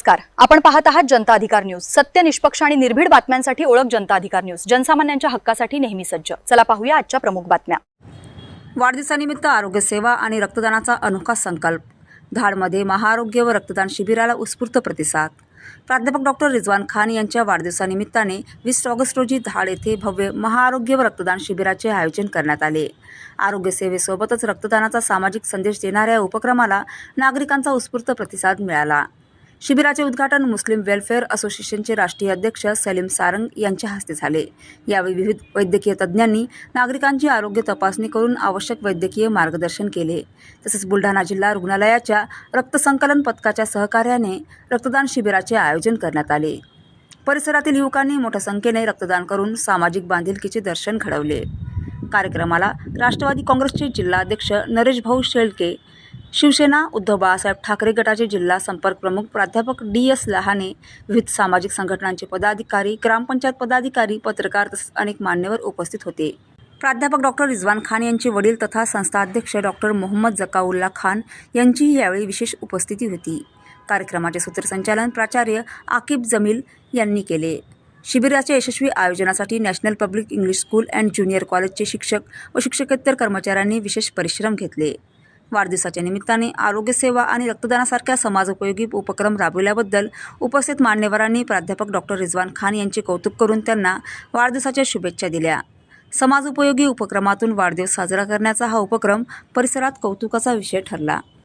नमस्कार, आपण पाहत आहात जनता अधिकार न्यूज. सत्य, निष्पक्ष आणि निर्भीड बातम्यांसाठी ओळख जनता अधिकार न्यूज. जनसामान्यांच्या हक्कासाठी नेहमी सज्ज. चला पाहूया आजच्या प्रमुख बातम्या. वाढदिवसानिमित्त आरोग्य सेवा आणि रक्तदानाचा अनोखा संकल्प. धाडमध्ये महाआरोग्य व रक्तदान शिबिराला उत्स्फूर्त प्रतिसाद. प्राध्यापक डॉक्टर रिजवान खान यांच्या वाढदिवसानिमित्ताने 20 ऑगस्ट रोजी धाड येथे भव्य महाआरोग्य व रक्तदान शिबिराचे आयोजन करण्यात आले. आरोग्य सेवेसोबतच रक्तदानाचा सामाजिक संदेश देणाऱ्या उपक्रमाला नागरिकांचा उत्स्फूर्त प्रतिसाद मिळाला. शिबिराचे उद्घाटन मुस्लिम वेलफेअर असोसिएशनचे राष्ट्रीय अध्यक्ष सलीम सारंग यांच्या हस्ते झाले. यावेळी विविध वैद्यकीय तज्ज्ञांनी नागरिकांची आरोग्य तपासणी करून आवश्यक वैद्यकीय मार्गदर्शन केले. तसेच बुलढाणा जिल्हा रुग्णालयाच्या रक्तसंकलन पथकाच्या सहकार्याने रक्तदान शिबिराचे आयोजन करण्यात आले. परिसरातील युवकांनी मोठ्या संख्येने रक्तदान करून सामाजिक बांधिलकीचे दर्शन घडवले. कार्यक्रमाला राष्ट्रवादी काँग्रेसचे जिल्हाध्यक्ष नरेश भाऊ शेळके, शिवसेना उद्धव बाळासाहेब ठाकरे गटाचे जिल्हा संपर्क प्रमुख प्राध्यापक DS लहाने, विविध सामाजिक संघटनांचे पदाधिकारी, ग्रामपंचायत पदाधिकारी, पत्रकार तसेच अनेक मान्यवर उपस्थित होते. प्राध्यापक डॉक्टर रिजवान खान यांचे वडील तथा संस्था अध्यक्ष डॉक्टर मोहम्मद जकाउल्ला खान यांचीही यावेळी विशेष उपस्थिती होती. कार्यक्रमाचे सूत्रसंचालन प्राचार्य आकिब जमील यांनी केले. शिबिराच्या यशस्वी आयोजनासाठी national public English school and junior कॉलेजचे शिक्षक व शिक्षकेतर कर्मचाऱ्यांनी विशेष परिश्रम घेतले. वाढदिवसाच्या निमित्ताने आरोग्य सेवा आणि रक्तदानासारख्या समाजोपयोगी उपक्रम राबविल्याबद्दल उपस्थित मान्यवरांनी प्राध्यापक डॉक्टर रिजवान खान यांचे कौतुक करून त्यांना वाढदिवसाच्या शुभेच्छा दिल्या. समाजोपयोगी उपक्रमातून वाढदिवस साजरा करण्याचा हा उपक्रम परिसरात कौतुकाचा विषय ठरला.